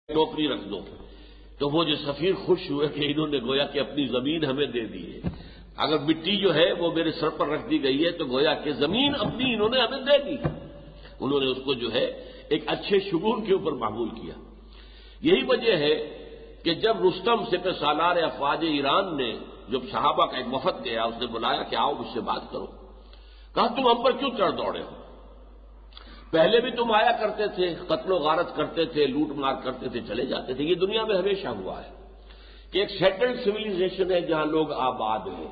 ٹوکری رکھ دو، تو وہ جو سفیر خوش ہوئے کہ انہوں نے گویا کہ اپنی زمین ہمیں دے دی ہے۔ اگر مٹی جو ہے وہ میرے سر پر رکھ دی گئی ہے تو گویا کہ زمین اپنی انہوں نے ہمیں دے دی۔ انہوں نے اس کو جو ہے ایک اچھے شگون کے اوپر معمول کیا۔ یہی وجہ ہے کہ جب رستم سپہ سالار افواج ایران نے جب صحابہ کا ایک وفد گیا، اس نے بلایا کہ آؤ مجھ سے بات کرو، کہا تم ہم پر کیوں چڑھ دوڑے ہو؟ پہلے بھی تم آیا کرتے تھے، قتل و غارت کرتے تھے، لوٹ مار کرتے تھے، چلے جاتے تھے۔ یہ دنیا میں ہمیشہ ہوا ہے کہ ایک سیٹلڈ سویلائزیشن ہے جہاں لوگ آباد ہیں،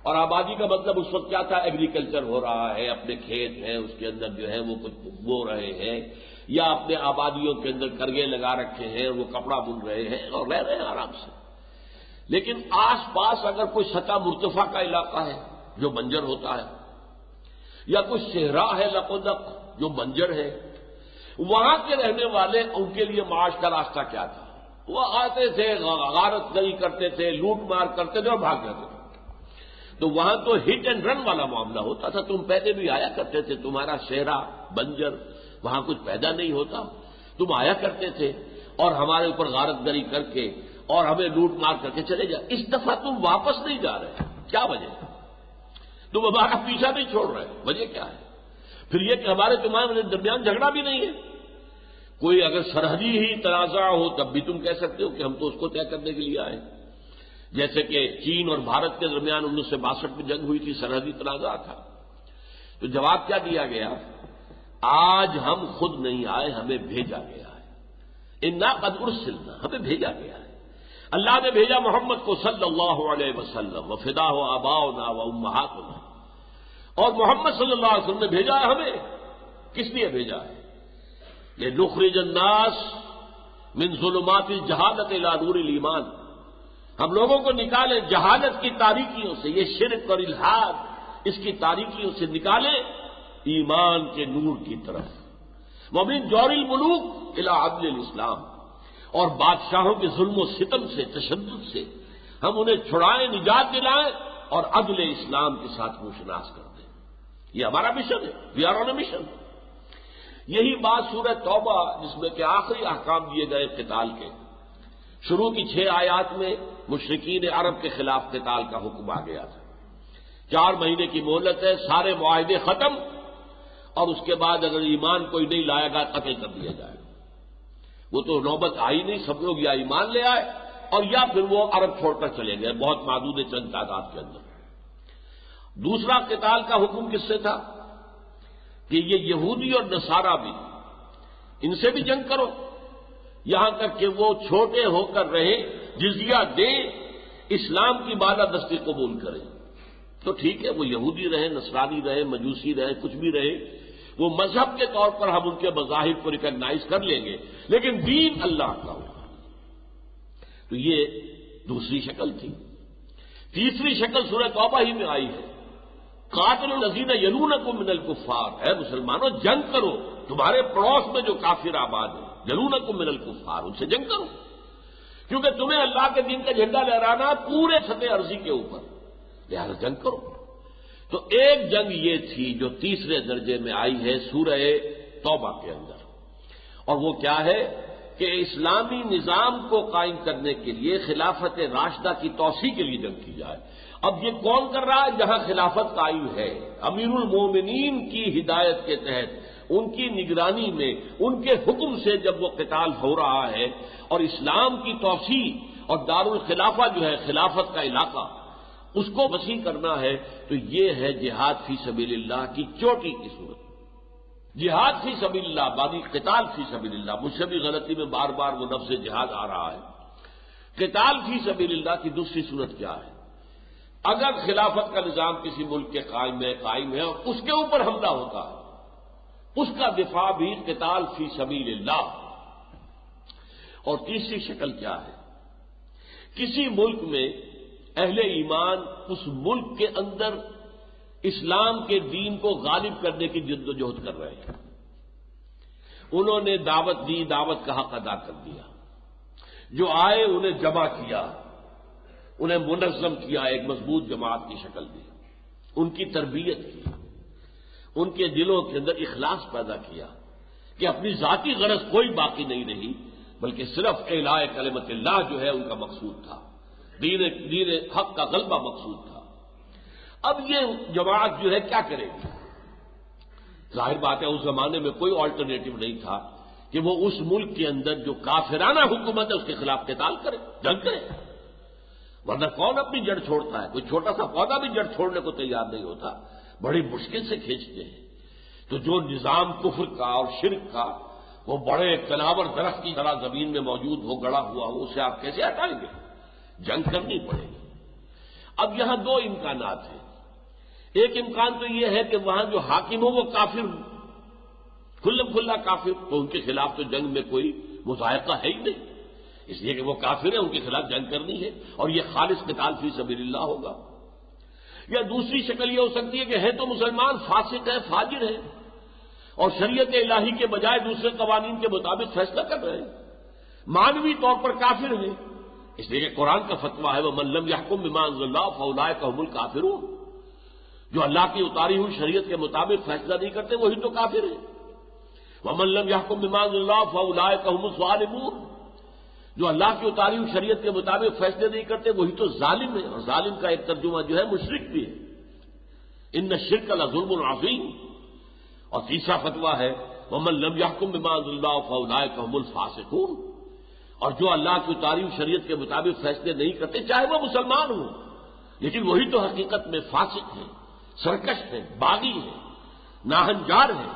اور آبادی کا مطلب اس وقت کیا تھا؟ ایگریکلچر ہو رہا ہے، اپنے کھیت ہیں، اس کے اندر جو ہے وہ کچھ بو رہے ہیں، یا اپنے آبادیوں کے اندر کرگے لگا رکھے ہیں اور وہ کپڑا بن رہے ہیں اور رہ رہے ہیں آرام سے۔ لیکن آس پاس اگر کوئی سطح مرتفع کا علاقہ ہے جو بنجر ہوتا ہے، یا کوئی صحرا ہے لقودق جو بنجر ہے، وہاں کے رہنے والے ان کے لیے معاش کا راستہ کیا تھا؟ وہ آتے تھے، غارت گری کرتے تھے، لوٹ مار کرتے تھے اور بھاگ جاتے تھے۔ تو وہاں تو ہٹ اینڈ رن والا معاملہ ہوتا تھا۔ تم پہلے بھی آیا کرتے تھے، تمہارا صحرا بنجر وہاں کچھ پیدا نہیں ہوتا، تم آیا کرتے تھے اور ہمارے اوپر غارت گری کر کے اور ہمیں لوٹ مار کر کے چلے جا۔ اس دفعہ تم واپس نہیں جا رہے، کیا وجہ؟ تم ہمارا پیچھا نہیں چھوڑ رہے، وجہ کیا ہے؟ پھر یہ کہ ہمارے تمہارے درمیان جھگڑا بھی نہیں ہے، کوئی اگر سرحدی ہی تنازع ہو تب بھی تم کہہ سکتے ہو کہ ہم تو اس کو طے کرنے کے لیے آئے، جیسے کہ چین اور بھارت کے درمیان 1962 میں جنگ ہوئی تھی، سرحدی تنازع تھا۔ تو جواب کیا دیا گیا؟ آج ہم خود نہیں آئے، ہمیں بھیجا گیا ہے۔ انا قد ارسلنا، ہمیں بھیجا گیا ہے۔ اللہ نے بھیجا محمد کو صلی اللہ علیہ وسلم، وفداہ آباؤنا و امہاتنا، اور محمد صلی اللہ علیہ وسلم نے بھیجا ہے ہمیں۔ کس لیے بھیجا ہے؟ لنخرج الناس من ظلمات الجہالت الی نور الایمان، ہم لوگوں کو نکالیں جہالت کی تاریکیوں سے، یہ شرک اور الحاد اس کی تاریکیوں سے نکالیں ایمان کے نور کی طرف، ومن جور الملوک الی عدل الاسلام، اور بادشاہوں کے ظلم و ستم سے، تشدد سے ہم انہیں چھڑائیں، نجات دلائیں اور عدل اسلام کے ساتھ روشناس کر دیں۔ یہ ہمارا مشن ہے، we are on a mission. یہی بات سورہ توبہ جس میں کہ آخری احکام دیے گئے قتال کے، شروع کی 6 آیات میں مشرکین عرب کے خلاف قتال کا حکم آ گیا تھا۔ 4 مہینے کی مہلت ہے، سارے معاہدے ختم، اور اس کے بعد اگر ایمان کوئی نہیں لائے گا قتل کر دیا جائے گا۔ وہ تو نوبت آئی نہیں، سب لوگ یا ایمان لے آئے اور یا پھر وہ عرب چھوڑ کر چلے گئے، بہت محدود چند تعداد کے اندر۔ دوسرا قتال کا حکم کس سے تھا؟ کہ یہ یہودی اور نصارہ بھی، ان سے بھی جنگ کرو، یہاں تک کہ وہ چھوٹے ہو کر رہے، جزیہ دیں، اسلام کی بالادستی قبول کریں۔ تو ٹھیک ہے، وہ یہودی رہے، نصرانی رہے، مجوسی رہے، کچھ بھی رہے، وہ مذہب کے طور پر ہم ان کے مذاہب کو ریکگنائز کر لیں گے، لیکن دین اللہ کا ہوگا۔ تو یہ دوسری شکل تھی۔ تیسری شکل سورہ توبہ ہی میں آئی ہے، قاتل الذین یلونکم من الکفار، اے مسلمانوں جنگ کرو، تمہارے پڑوس میں جو کافر آباد ہیں، یلونکم من الکفار، ان سے جنگ کرو، کیونکہ تمہیں اللہ کے دین کا جھنڈا لہرانا پورے سطح عرضی کے اوپر، لہذا جنگ کرو۔ تو ایک جنگ یہ تھی جو تیسرے درجے میں آئی ہے سورہ توبہ کے اندر، اور وہ کیا ہے کہ اسلامی نظام کو قائم کرنے کے لیے خلافت راشدہ کی توسیع کے لیے جنگ کی جائے۔ اب یہ کون کر رہا ہے؟ جہاں خلافت قائم ہے، امیر المومنین کی ہدایت کے تحت، ان کی نگرانی میں، ان کے حکم سے جب وہ قتال ہو رہا ہے، اور اسلام کی توسیع اور دارالخلافہ جو ہے خلافت کا علاقہ، اس کو وسیع کرنا ہے، تو یہ ہے جہاد فی سبیل اللہ کی چوٹی کی صورت۔ جہاد فی سبیل اللہ بانی قتال فی سبیل اللہ، مجھ سے بھی غلطی میں بار بار وہ لفظ جہاد آ رہا ہے۔ قتال فی سبیل اللہ کی دوسری صورت کیا ہے؟ اگر خلافت کا نظام کسی ملک کے قائم ہے اور اس کے اوپر حملہ ہوتا ہے، اس کا دفاع بھی قتال فی سبیل اللہ۔ اور تیسری شکل کیا ہے؟ کسی ملک میں اہل ایمان اس ملک کے اندر اسلام کے دین کو غالب کرنے کی جد و جہد کر رہے ہیں، انہوں نے دعوت دی، دعوت کا حق ادا کر دیا، جو آئے انہیں جمع کیا، انہیں منظم کیا، ایک مضبوط جماعت کی شکل دی، ان کی تربیت کی، ان کے دلوں کے اندر اخلاص پیدا کیا کہ اپنی ذاتی غرض کوئی باقی نہیں رہی، بلکہ صرف اعلاء کلمت اللہ جو ہے ان کا مقصود تھا، دین حق کا غلبہ مقصود تھا۔ اب یہ جماعت جو ہے کیا کرے گی؟ ظاہر بات ہے اس زمانے میں کوئی آلٹرنیٹو نہیں تھا کہ وہ اس ملک کے اندر جو کافرانہ حکومت ہے اس کے خلاف قتال کرے، جنگ کرے، ورنہ کون اپنی جڑ چھوڑتا ہے؟ کوئی چھوٹا سا پودا بھی جڑ چھوڑنے کو تیار نہیں ہوتا، بڑی مشکل سے کھینچتے ہیں۔ تو جو نظام کفر کا اور شرک کا وہ بڑے کلاور درخت کی طرح زمین میں موجود ہو، گڑا ہوا ہو، اسے آپ کیسے ہٹائیں گے؟ جنگ کرنی پڑے گی۔ اب یہاں دو امکانات ہیں۔ ایک امکان تو یہ ہے کہ وہاں جو حاکم ہو وہ کافر ہو، کھلم کھلا کافر، تو ان کے خلاف تو جنگ میں کوئی مذائقہ ہے ہی نہیں، اس لیے کہ وہ کافر ہیں، ان کے خلاف جنگ کرنی ہے، اور یہ خالص قتال فی سبیل اللہ ہوگا۔ یا دوسری شکل یہ ہو سکتی ہے کہ ہے تو مسلمان، فاسق ہے، فاجر ہے، اور شریعت الہی کے بجائے دوسرے قوانین کے مطابق فیصلہ کر رہے ہیں، مانوی طور پر کافر ہیں، اس لیے کہ قرآن کا فتویٰ ہے وَمَن لَّمْ يَحْكُم بِمَا أَنزَلَ اللَّهُ فَأُولَٰئِكَ هُمُ الْكَافِرُونَ، جو اللہ کی اتاری ہوئی شریعت کے مطابق فیصلہ نہیں کرتے وہی تو کافر ہیں۔ وَمَن لَّمْ يَحْكُم بِمَا أَنزَلَ اللَّهُ فَأُولَٰئِكَ هُمُ الظَّالِمُونَ، جو اللہ کی اتاری ہوئی شریعت کے مطابق فیصلے نہیں کرتے وہی تو ظالم ہے، اور ظالم کا ایک ترجمہ جو ہے مشرک بھی ہے، ان الشرک لظلم عظیم۔ اور تیسرا فتویٰ ہے وَمَن لَّمْ يَحْكُم بِمَا أَنزَلَ اللَّهُ فَأُولَٰئِكَ هُمُ الْفَاسِقُونَ، اور جو اللہ کی اتاری ہوئی شریعت کے مطابق فیصلے نہیں کرتے چاہے وہ مسلمان ہوں، لیکن وہی تو حقیقت میں فاسق ہیں، سرکش ہیں، باغی ہیں، ناہنجار ہیں،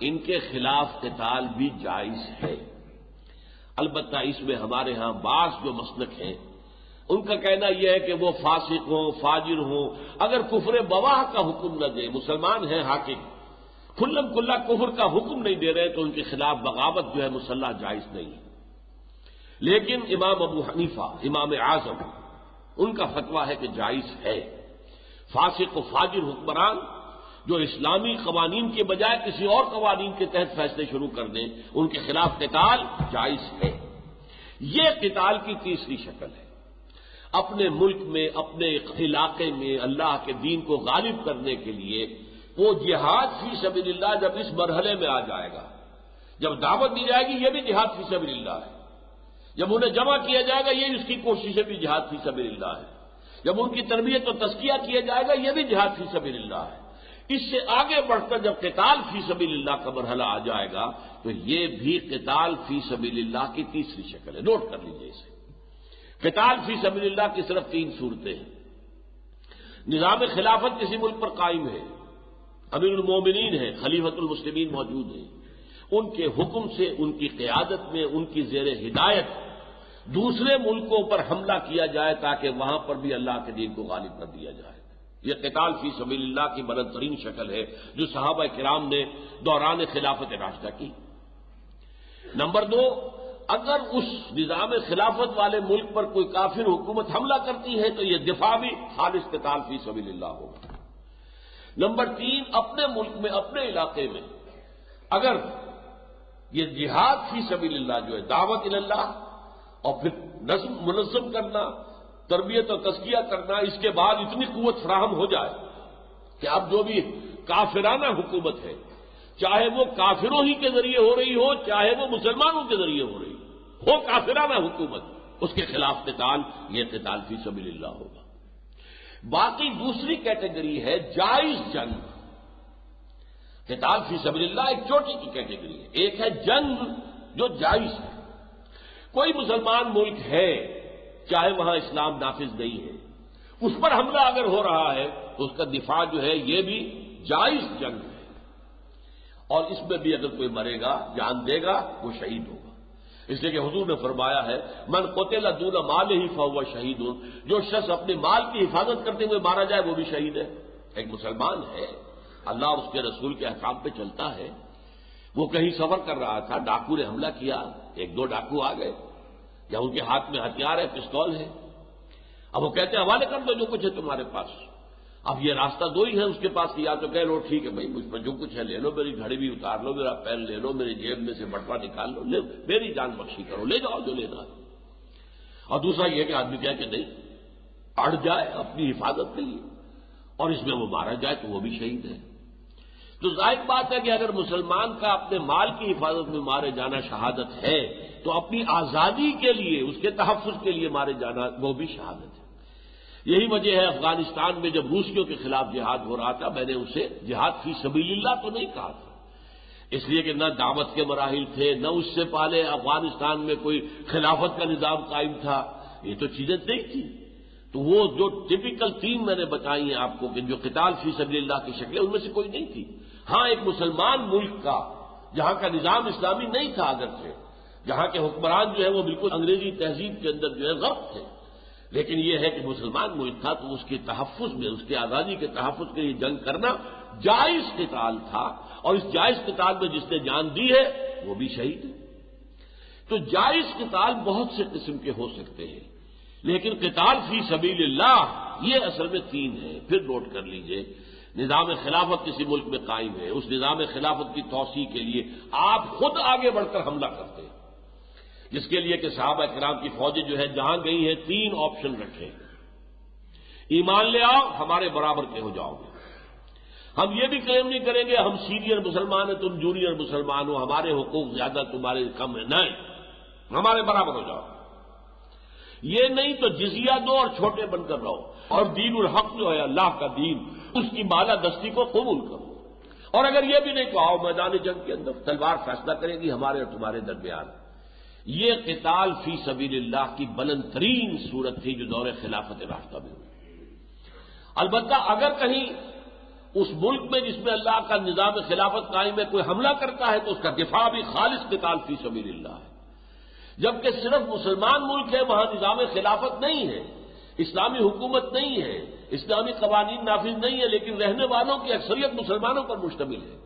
ان کے خلاف قتال بھی جائز ہے۔ البتہ اس میں ہمارے ہاں بعض جو مسلک ہیں ان کا کہنا یہ ہے کہ وہ فاسق ہوں، فاجر ہوں، اگر کفر بواہ کا حکم نہ دے، مسلمان ہیں حاکم، کھلم کھلا کفر کا حکم نہیں دے رہے تو ان کے خلاف بغاوت جو ہے مسلح جائز نہیں ہے۔ لیکن امام ابو حنیفہ امام اعظم ان کا فتویٰ ہے کہ جائز ہے، فاسق و فاجر حکمران جو اسلامی قوانین کے بجائے کسی اور قوانین کے تحت فیصلے شروع کر دیں ان کے خلاف قتال جائز ہے۔ یہ قتال کی تیسری شکل ہے۔ اپنے ملک میں، اپنے علاقے میں اللہ کے دین کو غالب کرنے کے لیے وہ جہاد فی سبیل اللہ جب اس مرحلے میں آ جائے گا، جب دعوت دی جائے گی یہ بھی جہاد فی سبیل اللہ ہے، جب انہیں جمع کیا جائے گا یہ اس کی کوششیں بھی جہاد فی سبیل اللہ ہے، جب ان کی تربیت و تزکیہ کیا جائے گا یہ بھی جہاد فی سبیل اللہ ہے۔ اس سے آگے بڑھ کر جب قتال فی سبیل اللہ کا مرحلہ آ جائے گا تو یہ بھی قتال فی سبیل اللہ کی تیسری شکل ہے۔ نوٹ کر لیجیے اسے۔ قتال فی سبیل اللہ کی صرف تین صورتیں ہیں۔ نظام خلافت کسی ملک پر قائم ہے، امیر المومنین ہیں، خلیفۃ المسلمین موجود ہیں، ان کے حکم سے، ان کی قیادت میں، ان کی زیر ہدایت دوسرے ملکوں پر حملہ کیا جائے تاکہ وہاں پر بھی اللہ کے دین کو غالب کر دیا جائے۔ یہ قتال فی سبیل اللہ کی بلند ترین شکل ہے جو صحابہ کرام نے دوران خلافت راشدہ کی۔ نمبر دو، اگر اس نظام خلافت والے ملک پر کوئی کافر حکومت حملہ کرتی ہے تو یہ دفاع بھی خالص قتال فی سبیل اللہ ہوگا۔ نمبر تین، اپنے ملک میں، اپنے علاقے میں اگر یہ جہاد فی سبیل اللہ جو ہے دعوت اللہ اور پھر منظم کرنا، تربیت اور تزکیہ کرنا، اس کے بعد اتنی قوت فراہم ہو جائے کہ اب جو بھی کافرانہ حکومت ہے چاہے وہ کافروں ہی کے ذریعے ہو رہی ہو چاہے وہ مسلمانوں کے ذریعے ہو رہی ہو کافرانہ حکومت، اس کے خلاف قتال، یہ قتال فی سبیل اللہ ہوگا۔ باقی دوسری کیٹیگری ہے جائز جنگ۔ قتال فی سبیل اللہ ایک چھوٹی کی کیٹیگری ہے، ایک ہے جنگ جو جائز ہے۔ کوئی مسلمان ملک ہے چاہے وہاں اسلام نافذ نہیں ہے، اس پر حملہ اگر ہو رہا ہے تو اس کا دفاع جو ہے یہ بھی جائز جنگ ہے، اور اس میں بھی اگر کوئی مرے گا، جان دے گا، وہ شہید ہوگا۔ اس لیے کہ حضور نے فرمایا ہے من قتل دون مالہ فہو شہید، جو شخص اپنے مال کی حفاظت کرتے ہوئے مارا جائے وہ بھی شہید ہے۔ ایک مسلمان ہے، اللہ اور اس کے رسول کے احکام پہ چلتا ہے، وہ کہیں سفر کر رہا تھا، ڈاکو نے حملہ کیا، ایک دو ڈاکو آ گئے، یا ان کے ہاتھ میں ہتھیار ہے، پستول ہے، اب وہ کہتے ہیں حوالے کر دو جو کچھ ہے تمہارے پاس۔ اب یہ راستہ دو ہی ہے اس کے پاس، یا تو کہہ لو ٹھیک ہے بھائی مجھ پر جو کچھ ہے لے لو، میری گھڑی بھی اتار لو، میرا پین لے لو، میری جیب میں سے بٹوا نکال لو، لے میری جان بخشی کرو، لے جاؤ جو لینا ہے۔ اور دوسرا یہ کہ آدمی کہہ کہ نہیں، اڑ جائے اپنی حفاظت کے لیے اور اس میں وہ مارا جائے تو وہ بھی شہید ہے۔ تو ظاہر بات ہے کہ اگر مسلمان کا اپنے مال کی حفاظت میں مارے جانا شہادت ہے تو اپنی آزادی کے لیے، اس کے تحفظ کے لیے مارے جانا وہ بھی شہادت ہے۔ یہی وجہ ہے افغانستان میں جب روسیوں کے خلاف جہاد ہو رہا تھا، میں نے اسے جہاد فی سبیل اللہ تو نہیں کہا تھا، اس لیے کہ نہ دعوت کے مراحل تھے، نہ اس سے پہلے افغانستان میں کوئی خلافت کا نظام قائم تھا، یہ تو چیزیں نہیں تھیں۔ تو وہ جو ٹپیکل تین میں نے بتائی ہیں آپ کو کہ جو قتال فی سبیل اللہ کی شکلیں، ان میں سے کوئی نہیں تھی۔ ہاں ایک مسلمان ملک کا جہاں کا نظام اسلامی نہیں تھا، اگرچہ جہاں کے حکمران جو ہے وہ بالکل انگریزی تہذیب کے اندر جو ہے غرق تھے، لیکن یہ ہے کہ مسلمان ملک تھا تو اس کے تحفظ میں، اس کی آزادی کے تحفظ کے لیے جنگ کرنا جائز قتال تھا، اور اس جائز قتال میں جس نے جان دی ہے وہ بھی شہید ہے۔ تو جائز قتال بہت سے قسم کے ہو سکتے ہیں، لیکن قتال فی سبیل اللہ یہ اصل میں تین ہے۔ پھر نوٹ کر لیجئے، نظام خلافت کسی ملک میں قائم ہے، اس نظام خلافت کی توسیع کے لیے آپ خود آگے بڑھ کر حملہ کرتے ہیں، جس کے لیے کہ صحابہ کرام کی فوجیں جو ہے جہاں گئی ہیں تین آپشن رکھے، ایمان لے آؤ ہمارے برابر کے ہو جاؤ گے، ہم یہ بھی کلیم نہیں کریں گے ہم سینئر مسلمان ہیں تم جونیئر مسلمان ہو، ہمارے حقوق زیادہ تمہارے کم ہیں، نہیں، ہمارے برابر ہو جاؤ، یہ نہیں تو جزیہ دو اور چھوٹے بن کر رہو، اور دین الحق جو ہے اللہ کا دین اس کی بالا دستی کو قبول کرو، اور اگر یہ بھی نہیں تو آؤ میدان جنگ کے اندر، تلوار فیصلہ کرے گی ہمارے اور تمہارے درمیان۔ یہ قتال فی سبیل اللہ کی بلند ترین صورت تھی جو دور خلافت راشدہ میں ہوئی۔ البتہ اگر کہیں اس ملک میں جس میں اللہ کا نظام خلافت قائم ہے کوئی حملہ کرتا ہے تو اس کا دفاع بھی خالص قتال فی سبیل اللہ ہے، جبکہ صرف مسلمان ملک ہے وہاں نظام خلافت نہیں ہے، اسلامی حکومت نہیں ہے، اسلامی قوانین نافذ نہیں ہے، لیکن رہنے والوں کی اکثریت مسلمانوں پر مشتمل ہے،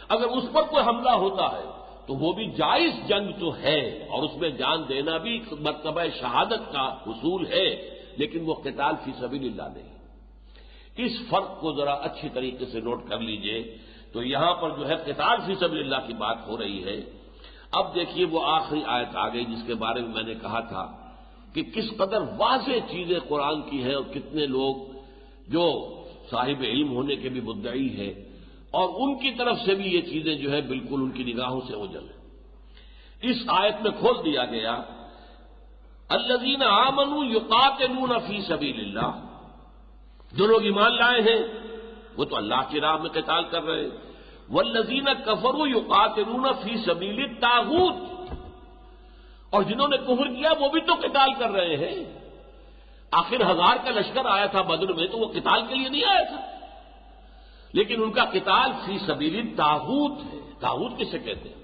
اگر اس پر کوئی حملہ ہوتا ہے تو وہ بھی جائز جنگ تو ہے، اور اس میں جان دینا بھی مرتبہ شہادت کا حصول ہے، لیکن وہ قتال فی سبیل اللہ نہیں۔ اس فرق کو ذرا اچھی طریقے سے نوٹ کر لیجئے۔ تو یہاں پر جو ہے قتال فی سبیل اللہ کی بات ہو رہی ہے۔ اب دیکھیے وہ آخری آیت آ گئی جس کے بارے میں میں نے کہا تھا کہ کس قدر واضح چیزیں قرآن کی ہیں، اور کتنے لوگ جو صاحب علم ہونے کے بھی مدعی ہیں اور ان کی طرف سے بھی یہ چیزیں جو ہے بالکل ان کی نگاہوں سے اوجھل ہیں۔ اس آیت میں کھول دیا گیا الذین آمنوا یقاتلون فی سبیل اللہ، جو لوگ ایمان لائے ہیں وہ تو اللہ کی راہ میں قتال کر رہے ہیں، والذین کفروا یقاتلون فی سبیل الطاغوت، اور جنہوں نے کفر کیا وہ بھی تو قتال کر رہے ہیں۔ آخر 1000 کا لشکر آیا تھا بدر میں تو وہ قتال کے لیے نہیں آیا تھا، لیکن ان کا قتال فی سبیل الطاغوت ہے۔ طاغوت کسے کہتے ہیں؟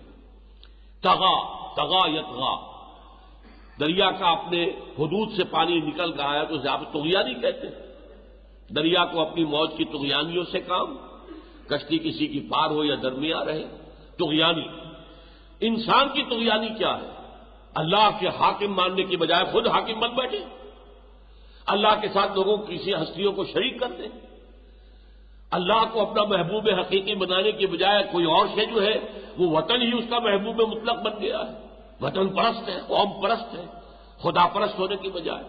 تغا یتغا، دریا کا اپنے حدود سے پانی نکل کر آیا تو اسے آپ طغیانی کہتے ہیں، دریا کو اپنی موج کی طغیانیوں سے کام، کشتی کسی کی پار ہو یا درمیان رہے، طغیانی۔ انسان کی طغیانی کیا ہے؟ اللہ کے حاکم ماننے کی بجائے خود حاکم بن بیٹھے، اللہ کے ساتھ لوگوں کسی ہستیوں کو شریک کر دیں، اللہ کو اپنا محبوب حقیقی بنانے کی بجائے کوئی اور شے جو ہے وہ وطن ہی اس کا محبوب مطلق بن گیا ہے، وطن پرست ہے، قوم پرست ہے، خدا پرست ہونے کی بجائے۔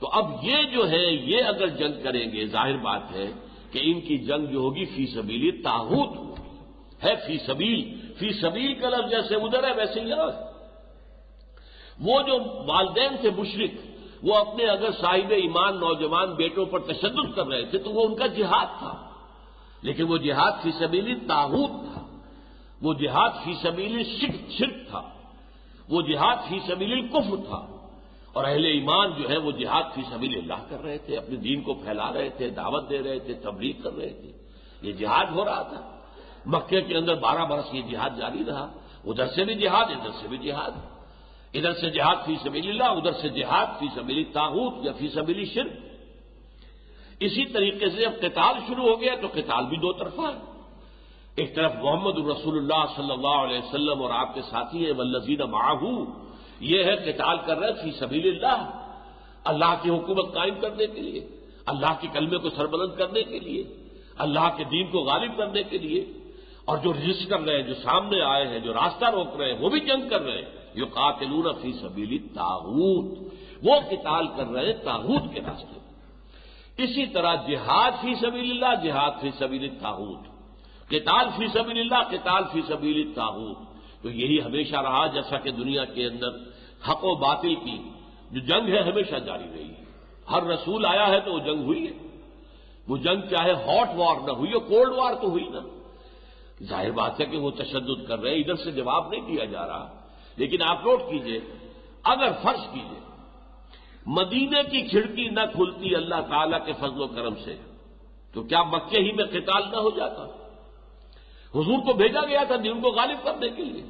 تو اب یہ جو ہے یہ اگر جنگ کریں گے ظاہر بات ہے کہ ان کی جنگ جو ہوگی فی سبیل طاغوت ہوگی، ہے فی سبیل کا لفظ جیسے ادھر ہے ویسے یہاں ہے۔ وہ جو والدین تھے مشرک، وہ اپنے اگر صاحب ایمان نوجوان بیٹوں پر تشدد کر رہے تھے تو وہ ان کا جہاد تھا، لیکن وہ جہاد فی سبیل طاغوت تھا، وہ جہاد فی سبیل شرک تھا، وہ جہاد فی سبیل الکفر تھا، اور اہل ایمان جو ہے وہ جہاد فی سبیل اللہ کر رہے تھے، اپنے دین کو پھیلا رہے تھے، دعوت دے رہے تھے، تبلیغ کر رہے تھے، یہ جہاد ہو رہا تھا۔ مکے کے اندر 12 برس یہ جہاد جاری رہا، ادھر سے بھی جہاد ادھر سے بھی جہاد، ادھر سے جہاد فی سبیل اللہ ادھر سے جہاد فی سبیل طاغوت یا فی سبیل شرک۔ اسی طریقے سے جب قتال شروع ہو گیا تو قتال بھی دو طرفہ ہے، ایک طرف محمد رسول اللہ صلی اللہ علیہ وسلم اور آپ کے ساتھی ہیں والذین معہ، یہ ہے قتال کر رہے فی سبیل اللہ، اللہ کی حکومت قائم کرنے کے لیے، اللہ کے کلمے کو سربلند کرنے کے لیے، اللہ کے دین کو غالب کرنے کے لیے، اور جو رجسٹ کر رہے ہیں، جو سامنے آئے ہیں، جو راستہ روک رہے ہیں، وہ بھی جنگ کر رہے ہیں، یقاتلون فی سبیل الطاغوت، وہ قتال کر رہے ہیں طاغوت کے راستے۔ اسی طرح جہاد فی سبیل اللہ، جہاد فی سبیل الطاغوت، قتال فی سبیل اللہ، قتال فی سبیل الطاغوت، تو یہی ہمیشہ رہا، جیسا کہ دنیا کے اندر حق و باطل کی جو جنگ ہے ہمیشہ جاری رہی ہے۔ ہر رسول آیا ہے تو وہ جنگ ہوئی ہے، وہ جنگ چاہے ہاٹ وار نہ ہوئی ہو، کولڈ وار تو ہوئی نا۔ ظاہر بات ہے کہ وہ تشدد کر رہے ہیں، ادھر سے جواب نہیں دیا جا رہا، لیکن آپ نوٹ کیجئے، اگر فرض کیجئے مدینے کی کھڑکی نہ کھلتی اللہ تعالی کے فضل و کرم سے، تو کیا مکے ہی میں قتال نہ ہو جاتا؟ حضور کو بھیجا گیا تھا دین کو غالب کرنے کے لیے،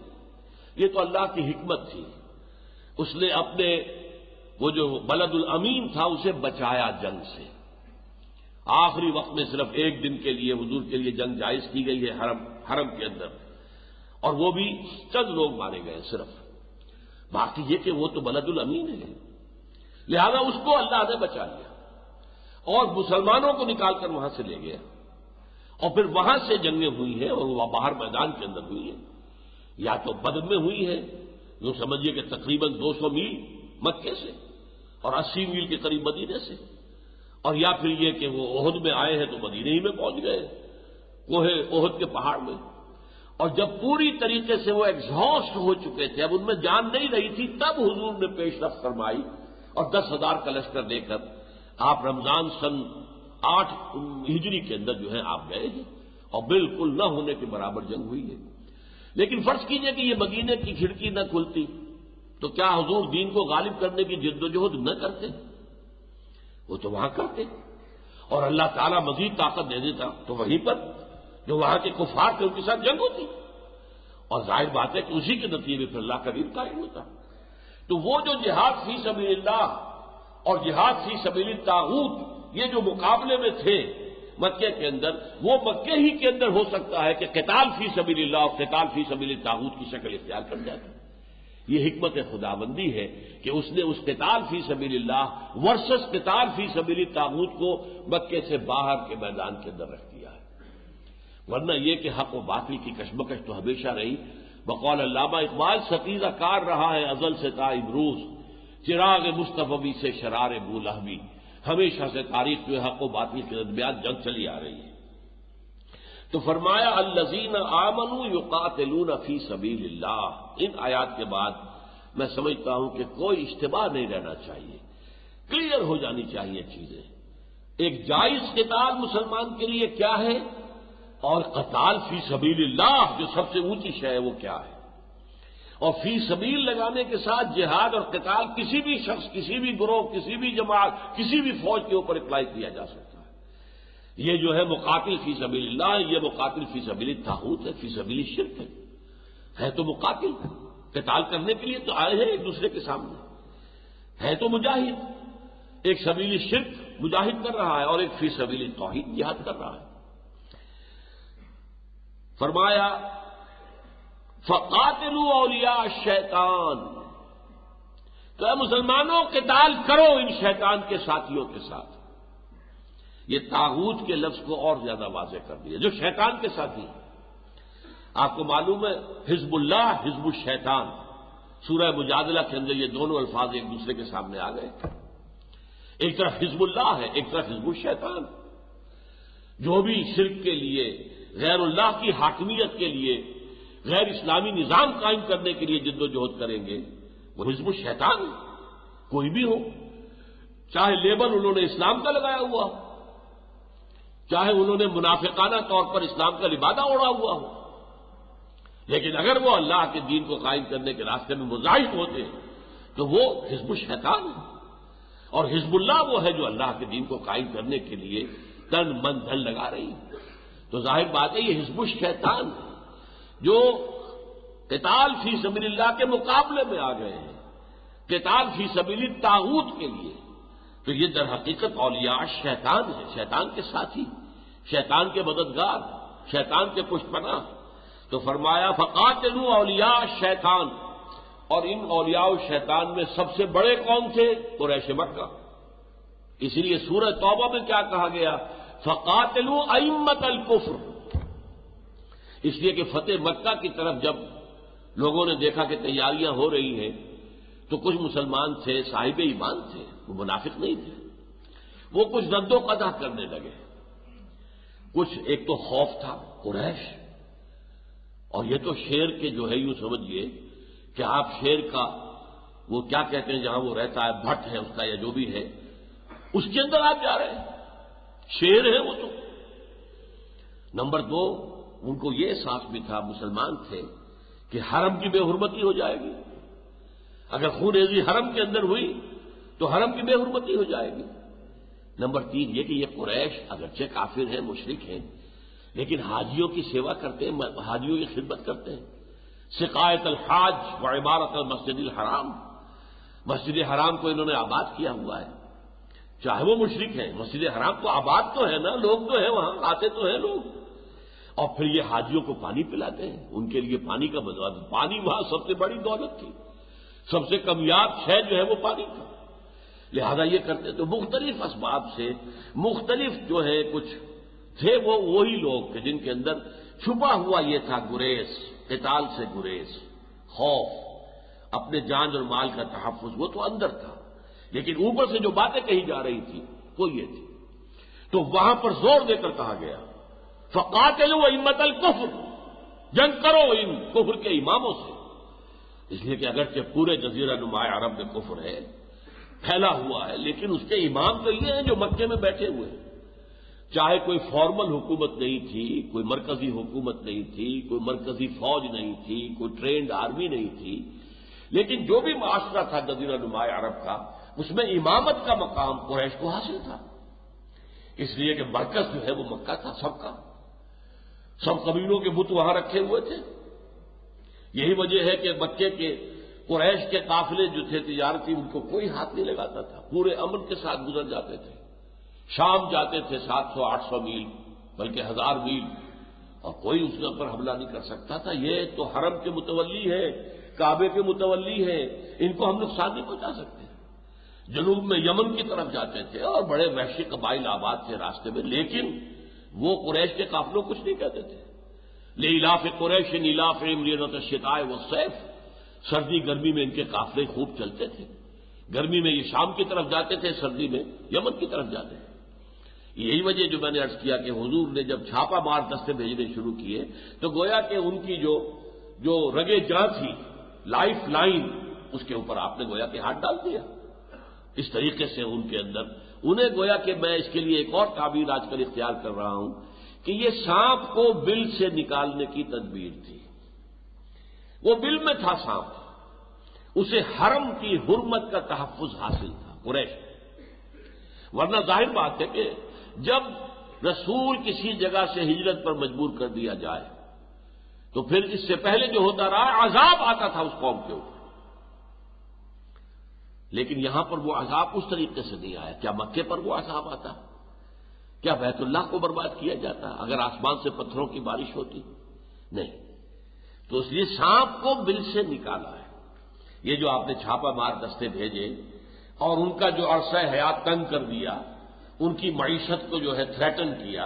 یہ تو اللہ کی حکمت تھی، اس نے اپنے وہ جو بلد الامین تھا اسے بچایا جنگ سے۔ آخری وقت میں صرف ایک دن کے لیے حضور کے لیے جنگ جائز کی گئی ہے حرم کے اندر، اور وہ بھی چند لوگ مارے گئے صرف، باقی یہ کہ وہ تو بلد الامین ہے، لہذا اس کو اللہ نے بچا لیا اور مسلمانوں کو نکال کر وہاں سے لے گیا، اور پھر وہاں سے جنگیں ہوئی ہیں، اور وہ باہر میدان کے اندر ہوئی ہیں، یا تو بدر میں ہوئی ہے، جو سمجھیے کہ تقریباً 200 میل مکے سے اور 80 میل کے قریب مدینے سے، اور یا پھر یہ کہ وہ احد میں آئے ہیں تو مدینے ہی میں پہنچ گئے کوہ احد کے پہاڑ میں، اور جب پوری طریقے سے وہ ایگزاسٹ ہو چکے تھے، اب ان میں جان نہیں رہی تھی، تب حضور نے پیش رفت فرمائی اور 10,000 کا لشکر لے کر آپ رمضان سن 8 ہجری کے اندر جو ہے آپ گئے ہیں، اور بالکل نہ ہونے کے برابر جنگ ہوئی ہے۔ لیکن فرض کیجئے کہ یہ مدینے کی کھڑکی نہ کھلتی تو کیا حضور دین کو غالب کرنے کی جد و جہد نہ کرتے؟ وہ تو وہاں کرتے، اور اللہ تعالیٰ مزید طاقت دے دیتا تو وہیں پر جو وہاں کے کفار تھے ان کے ساتھ جنگ ہوتی، اور ظاہر بات ہے کہ اسی کے نتیجے میں پھر اللہ کا دین قائم ہوتا۔ تو وہ جو جہاد فی سبیل اللہ اور جہاد فی سبیل الطاغوت، یہ جو مقابلے میں تھے مکے کے اندر، وہ مکے ہی کے اندر ہو سکتا ہے کہ قتال فی سبیل اللہ اور قتال فی سبیل الطاغوت کی شکل اختیار کر جاتا۔ یہ حکمت خداوندی ہے کہ اس نے اس قتال فی سبیل اللہ ورسس قتال فی سبیل الطاغوت کو مکے سے باہر کے میدان کے اندر رکھ دیا ہے، ورنہ یہ کہ حق و باطل کی کشمکش تو ہمیشہ رہی۔ بقول علامہ اقبال، ستیزہ کار رہا ہے ازل سے تا امروز، چراغ مصطفی سے شرار بولہبی، ہمیشہ سے تاریخ جو حق و باطل کے درمیان جنگ چلی آ رہی ہے۔ تو فرمایا الذین آمنوا یقاتلون فی سبیل اللہ، ان آیات کے بعد میں سمجھتا ہوں کہ کوئی اشتباہ نہیں رہنا چاہیے، کلیئر ہو جانی چاہیے چیزیں۔ ایک جائز قتال مسلمان کے لیے کیا ہے، اور قتال فی سبیل اللہ جو سب سے اونچی شے ہے وہ کیا ہے، اور فی سبیل لگانے کے ساتھ جہاد اور قتال کسی بھی شخص، کسی بھی گروہ، کسی بھی جماعت، کسی بھی فوج کے اوپر اپلائی کیا جا سکتا ہے۔ یہ جو ہے مقاتل فی سبیل اللہ، یہ مقاتل فی سبیل الطاغوت ہے، فی سبیل الشرک ہے تو مقاتل قتال کرنے کے لیے تو آئے ہیں ایک دوسرے کے سامنے، ہے تو مجاہد، ایک سبیل الشرک مجاہد کر رہا ہے اور ایک فی سبیل التوحید جہاد کر رہا ہے۔ فرمایا فقاتلوا اولیاء الشیطان، تو اے مسلمانوں قتال کرو ان شیطان کے ساتھیوں کے ساتھ۔ یہ طاغوت کے لفظ کو اور زیادہ واضح کر دیا، جو شیطان کے ساتھی ہیں۔ آپ کو معلوم ہے حزب اللہ، حزب الشیطان، سورہ مجادلہ کے اندر یہ دونوں الفاظ ایک دوسرے کے سامنے آ گئے، ایک طرف حزب اللہ ہے، ایک طرف حزب الشیطان۔ جو بھی شرک کے لیے، غیر اللہ کی حاکمیت کے لیے، غیر اسلامی نظام قائم کرنے کے لیے جد و جہد کریں گے وہ حزب الشیطان کوئی بھی ہو، چاہے لیبل انہوں نے اسلام کا لگایا ہوا ہو، چاہے انہوں نے منافقانہ طور پر اسلام کا لبادہ اوڑھا ہوا ہو، لیکن اگر وہ اللہ کے دین کو قائم کرنے کے راستے میں مزاحم ہوتے ہیں تو وہ حزب الشیطان ہے، اور حزب اللہ وہ ہے جو اللہ کے دین کو قائم کرنے کے لیے تن من دھن لگا رہی ہے۔ تو ظاہر بات ہے یہ حزب الشیطان جو قتال فی سبیل اللہ کے مقابلے میں آ گئے ہیں، قتال فی سبیل الطاغوت کے لیے، تو یہ در حقیقت اولیاء شیطان ہے، شیطان کے ساتھی، شیطان کے مددگار، شیطان کے پشت پناہ۔ تو فرمایا فقاتلوا اولیاء الشیطان، اور ان اولیاء الشیطان میں سب سے بڑے کون تھے؟ قریش مکہ۔ اسی لیے سورہ توبہ میں کیا کہا گیا؟ فقاتلوا ائمۃ الکفر، اس لیے کہ فتح مکہ کی طرف جب لوگوں نے دیکھا کہ تیاریاں ہو رہی ہیں تو کچھ مسلمان تھے، صاحب ایمان تھے، وہ منافق نہیں تھے، وہ کچھ رد و قدح کرنے لگے۔ کچھ ایک تو خوف تھا، قریش، اور یہ تو شیر کے جو ہے یوں سمجھیے کہ آپ شیر کا وہ کیا کہتے ہیں جہاں وہ رہتا ہے بھٹ ہے اس کا یا جو بھی ہے اس کے اندر آپ جا رہے ہیں، شیر ہے وہ تو۔ نمبر دو، ان کو یہ احساس بھی تھا، مسلمان تھے، کہ حرم کی بے حرمتی ہو جائے گی، اگر خون ریزی حرم کے اندر ہوئی تو حرم کی بے حرمتی ہو جائے گی۔ نمبر تین یہ کہ یہ قریش اگرچہ کافر ہیں، مشرک ہیں، لیکن حاجیوں کی سیوا کرتے ہیں، حاجیوں کی خدمت کرتے ہیں، سقایت الحاج و عمارت المسجد الحرام، مسجد حرام کو انہوں نے آباد کیا ہوا ہے، چاہے وہ مشرک ہیں، مسجد حرام کو آباد تو ہے نا، لوگ تو ہیں وہاں، آتے تو ہیں لوگ، اور پھر یہ حاجیوں کو پانی پلاتے ہیں، ان کے لیے پانی کا بندوبست، پانی وہاں سب سے بڑی دولت تھی، سب سے کمیاب شے جو ہے وہ پانی تھا، لہذا یہ کرتے تو مختلف اسباب سے، مختلف جو ہے کچھ تھے وہ وہی لوگ کہ جن کے اندر چھپا ہوا یہ تھا گریز، قتال سے گریز، خوف، اپنے جان اور مال کا تحفظ، وہ تو اندر تھا، لیکن اوپر سے جو باتیں کہی جا رہی تھی وہ یہ تھی۔ تو وہاں پر زور دے کر کہا گیا فقاتلوا ائمۃ الکفر، جنگ کرو ان کفر کے اماموں سے، اس لیے کہ اگرچہ پورے جزیرہ نما عرب میں کفر ہے، پھیلا ہوا ہے، لیکن اس کے امام تو یہ ہیں جو مکے میں بیٹھے ہوئے ہیں، چاہے کوئی فارمل حکومت نہیں تھی، کوئی مرکزی حکومت نہیں تھی، کوئی مرکزی فوج نہیں تھی، کوئی ٹرینڈ آرمی نہیں تھی، لیکن جو بھی معاشرہ تھا جزیرہ نما عرب کا، اس میں امامت کا مقام قریش کو حاصل تھا، اس لیے کہ مرکز جو ہے وہ مکہ تھا سب کا، سب قبیلوں کے بت وہاں رکھے ہوئے تھے۔ یہی وجہ ہے کہ مکے کے قریش کے قافلے جو تھے تجارتی، ان کو کوئی ہاتھ نہیں لگاتا تھا، پورے امن کے ساتھ گزر جاتے تھے، شام جاتے تھے 700-800 میل بلکہ 1000 میل، اور کوئی اس کے اوپر حملہ نہیں کر سکتا تھا، یہ تو حرم کے متولی ہے، کعبے کے متولی ہے، ان کو ہم نقصان نہیں پہنچا سکتے۔ جنوب میں یمن کی طرف جاتے تھے اور بڑے وحشی قبائل آباد تھے راستے میں، لیکن وہ قریش کے قافلوں کچھ نہیں کہتے تھے۔ لإلاف قریش إیلافهم رحلة الشتاء والصيف، سردی گرمی میں ان کے قافلے خوب چلتے تھے، گرمی میں یہ شام کی طرف جاتے تھے، سردی میں یمن کی طرف جاتے تھے۔ یہی وجہ جو میں نے عرض کیا کہ حضور نے جب چھاپا مار دستے بھیجنے شروع کیے تو گویا کہ ان کی جو رگے جاں تھی، لائف لائن، اس کے اوپر آپ نے گویا کہ ہاتھ ڈال دیا، اس طریقے سے ان کے اندر انہیں گویا کہ میں اس کے لیے ایک اور تعبیر آج کل اختیار کر رہا ہوں کہ یہ سانپ کو بل سے نکالنے کی تدبیر تھی، وہ بل میں تھا سانپ، اسے حرم کی حرمت کا تحفظ حاصل تھا قریش، ورنہ ظاہر بات ہے کہ جب رسول کسی جگہ سے ہجرت پر مجبور کر دیا جائے تو پھر اس سے پہلے جو ہوتا رہا عذاب آتا تھا اس قوم کے اوپر، لیکن یہاں پر وہ عذاب اس طریقے سے نہیں آیا۔ کیا مکے پر وہ عذاب آتا؟ کیا بیت اللہ کو برباد کیا جاتا اگر آسمان سے پتھروں کی بارش ہوتی؟ نہیں۔ تو اس لیے سانپ کو بل سے نکالا ہے۔ یہ جو آپ نے چھاپا مار دستے بھیجے اور ان کا جو عرصہ حیات تنگ کر دیا، ان کی معیشت کو جو ہے تھریٹن کیا،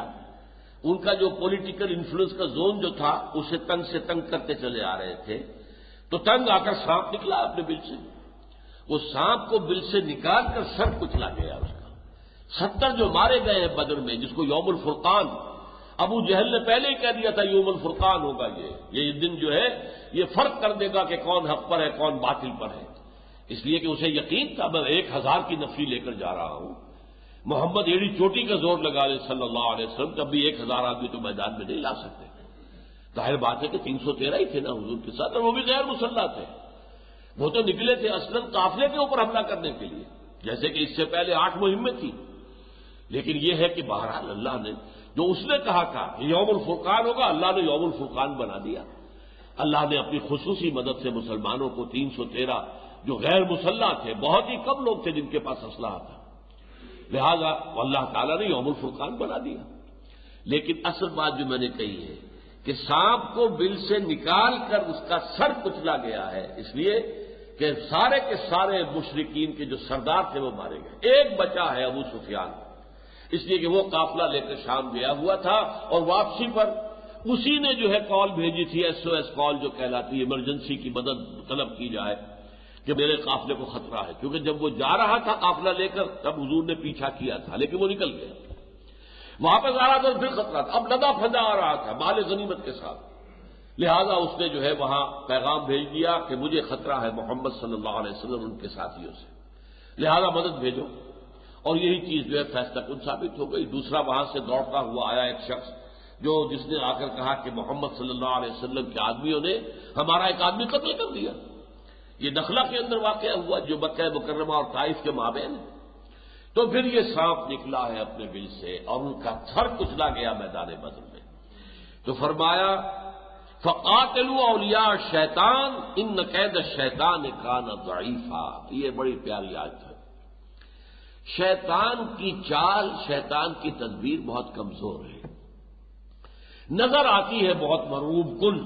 ان کا جو پولیٹیکل انفلوئنس کا زون جو تھا اسے تنگ سے تنگ کرتے چلے آ رہے تھے، تو تنگ آ کر سانپ نکلا اپنے بل سے، وہ سانپ کو بل سے نکال کر سر کچلا گیا اس کا۔ 70 جو مارے گئے ہیں بدر میں، جس کو یوم الفرقان، ابو جہل نے پہلے ہی کہہ دیا تھا یوم الفرقان ہوگا، یہ دن جو ہے یہ فرق کر دے گا کہ کون حق پر ہے کون باطل پر ہے، اس لیے کہ اسے یقین تھا میں 1000 کی نفری لے کر جا رہا ہوں، محمد ایڑی چوٹی کا زور لگا لے صلی اللہ علیہ وسلم، تب بھی 1000 آدمی تو میدان میں نہیں لا سکتے۔ ظاہر بات ہے کہ 313 ہی تھے نا حضور کے ساتھ، اور وہ بھی غیر مسلح تھے، وہ تو نکلے تھے اصلاً قافلے کے اوپر حملہ کرنے کے لیے، جیسے کہ اس سے پہلے 8 مہمیں تھیں، لیکن یہ ہے کہ بہرحال اللہ نے جو اس نے کہا تھا یوم الفرقان ہوگا، اللہ نے یوم الفرقان بنا دیا۔ اللہ نے اپنی خصوصی مدد سے مسلمانوں کو 313 جو غیر مسلح تھے، بہت ہی کم لوگ تھے جن کے پاس اسلحہ تھا، لہذا اللہ تعالیٰ نے یوم الفرقان بنا دیا۔ لیکن اصل بات جو میں نے کہی ہے کہ سانپ کو بل سے نکال کر اس کا سر کچلا گیا ہے، اس لیے کہ سارے کے سارے مشرکین کے جو سردار تھے وہ مارے گئے، ایک بچا ہے ابو سفیان، اس لیے کہ وہ قافلہ لے کر شام گیا ہوا تھا، اور واپسی پر اسی نے جو ہے کال بھیجی تھی، SOS کال جو کہلاتی ہے، ایمرجنسی کی مدد طلب کی جائے کہ میرے قافلے کو خطرہ ہے، کیونکہ جب وہ جا رہا تھا قافلہ لے کر تب حضور نے پیچھا کیا تھا، لیکن وہ نکل گیا۔ واپس آ رہا تھا پھر خطرہ تھا، اب لدا پھندا آ رہا تھا مال غنیمت کے ساتھ، لہذا اس نے جو ہے وہاں پیغام بھیج دیا کہ مجھے خطرہ ہے محمد صلی اللہ علیہ وسلم ان کے ساتھیوں سے، لہذا مدد بھیجو، اور یہی چیز جو ہے فیصلہ کن ثابت ہو گئی۔ دوسرا وہاں سے دوڑتا ہوا آیا ایک شخص جس نے آ کر کہا کہ محمد صلی اللہ علیہ وسلم کے آدمیوں نے ہمارا ایک آدمی قتل کر دیا۔ یہ نخلا کے اندر واقعہ ہوا جو مکہ مکرمہ اور طائف کے مابین، تو پھر یہ سانپ نکلا ہے اپنے بل سے اور ان کا تھر کچلا گیا میدان بدر میں۔ تو فرمایا فقاتلوا اولیاء الشیطان ان کید الشیطان کان ضعیفا، یہ بڑی پیاری آیت ہے۔ شیطان کی چال، شیطان کی تدبیر بہت کمزور ہے، نظر آتی ہے بہت مرعوب کن،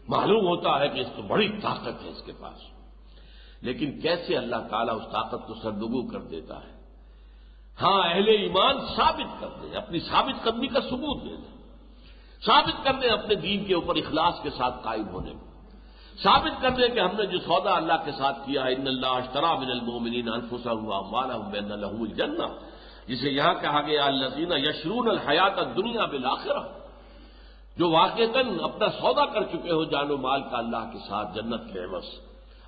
معلوم ہوتا ہے کہ اس کو بڑی طاقت ہے اس کے پاس، لیکن کیسے اللہ تعالیٰ اس طاقت کو سرنگو کر دیتا ہے۔ ہاں اہل ایمان ثابت کر دیں، اپنی ثابت قدمی کا ثبوت دے دیں، ثابت کر دیں اپنے دین کے اوپر اخلاص کے ساتھ قائم ہونے میں، ثابت کر دیں کہ ہم نے جو سودا اللہ کے ساتھ کیا ہے ان اللہ اشتری من المؤمنین انفسهم واموالهم بان لهم الجنہ، جسے یہاں کہا گیا الذین یشرون الحیات الدنیا بالآخرہ، جو واقعتاً اپنا سودا کر چکے ہو جان و مال کا اللہ کے ساتھ جنت کے عوض،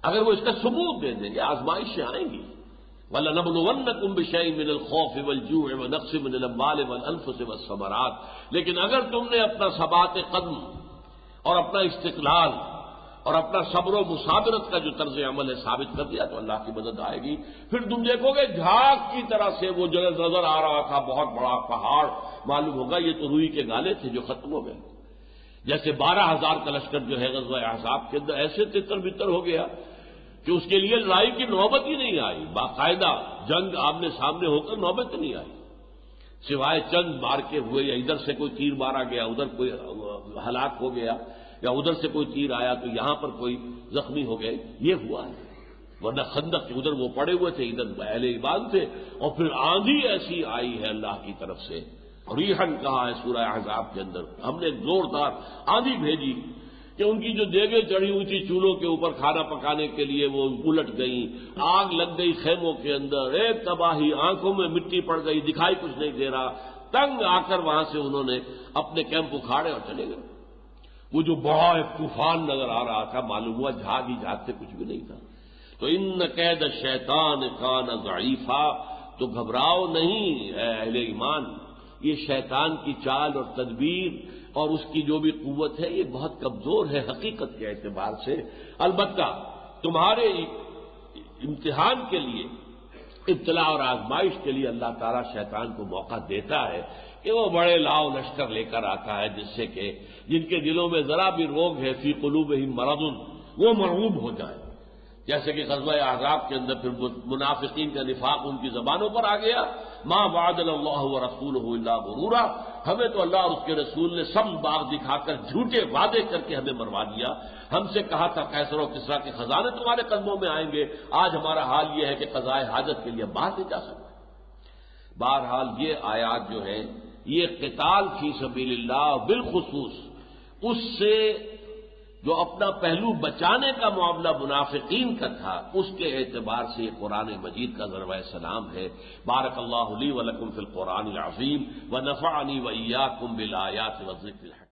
اگر وہ اس کا ثبوت دے دیں گے آزمائشیں آئیں گی۔ وَلَنَبْلُوَنَّكُمْ بِشَيْءٍ مِّنَ الْخَوْفِ وَالْجُوعِ وَنَقْصٍ مِّنَ الْأَمْوَالِ وَالْأَنفُسِ وَالثَّمَرَاتِ، لیکن اگر تم نے اپنا ثبات قدم اور اپنا استقلال اور اپنا صبر و مصابرت کا جو طرز عمل ہے ثابت کر دیا تو اللہ کی مدد آئے گی۔ پھر تم دیکھو گے جھاگ کی طرح سے وہ جو نظر آ رہا تھا بہت بڑا پہاڑ، معلوم ہوگا یہ تو روئی کے گالے تھے جو ختم ہو گئے، جیسے 12,000 کا لشکر جو ہے غزوہ احزاب کے اندر ایسے تتر بتر ہو گیا کہ اس کے لیے لڑائی کی نوبت ہی نہیں آئی، باقاعدہ جنگ آمنے سامنے ہو کر نوبت نہیں آئی، سوائے چند مار کے ہوئے، یا ادھر سے کوئی تیر مارا گیا ادھر کوئی ہلاک ہو گیا، یا ادھر سے کوئی تیر آیا تو یہاں پر کوئی زخمی ہو گئے، یہ ہوا ہے۔ ورنہ خندق کے ادھر وہ پڑے ہوئے تھے، ادھر اہل ایمان تھے، اور پھر آندھی ایسی آئی ہے اللہ کی طرف سے، ریحن کہا ہے سورہ احزاب کے اندر، ہم نے زوردار آندھی بھیجی کہ ان کی جو دیگیں چڑھی ہوئی تھی چولہوں کے اوپر کھانا پکانے کے لیے وہ الٹ گئیں، آگ لگ گئی خیموں کے اندر، ایک تباہی، آنکھوں میں مٹی پڑ گئی، دکھائی کچھ نہیں دے رہا، تنگ آ کر وہاں سے انہوں نے اپنے کیمپ اکھاڑے اور چلے گئے۔ وہ جو بڑا ایک طوفان نظر آ رہا تھا معلوم ہوا جھاگ ہی جھاگ سے کچھ بھی نہیں تھا۔ تو ان قید الشیطان کان ضعیفا، تو گھبراؤ نہیں اے اہل ایمان، یہ شیطان کی چال اور تدبیر اور اس کی جو بھی قوت ہے یہ بہت کمزور ہے حقیقت کے اعتبار سے۔ البتہ تمہارے امتحان کے لیے، ابتلاء اور آزمائش کے لیے اللہ تعالیٰ شیطان کو موقع دیتا ہے کہ وہ بڑے لاؤ لشکر لے کر آتا ہے، جس سے کہ جن کے دلوں میں ذرا بھی روگ ہے فی قلوبہم مرض، وہ مرعوب ہو جائیں، جیسے کہ غزوہ احزاب کے اندر پھر منافقین کا نفاق ان کی زبانوں پر آ گیا، ما وعدنا اللہ ورسولہ الا غرورا، ہمیں تو اللہ اور اس کے رسول نے سب باغ دکھا کر جھوٹے وعدے کر کے ہمیں مروا دیا، ہم سے کہا تھا قیصر و کسریٰ کے خزانے تمہارے قدموں میں آئیں گے، آج ہمارا حال یہ ہے کہ قضائے حاجت کے لیے باہر نہیں جا سکتے۔ بہرحال یہ آیات جو ہیں یہ قتال فی سبیل اللہ بالخصوص اس سے جو اپنا پہلو بچانے کا معاملہ منافقین کا تھا اس کے اعتبار سے یہ قرآن مجید کا ضرب سلام ہے۔ بارک اللہ لی ولکم فی القرآن العظیم ونفعنی وإیاکم بالآیات والذکر الحکیم۔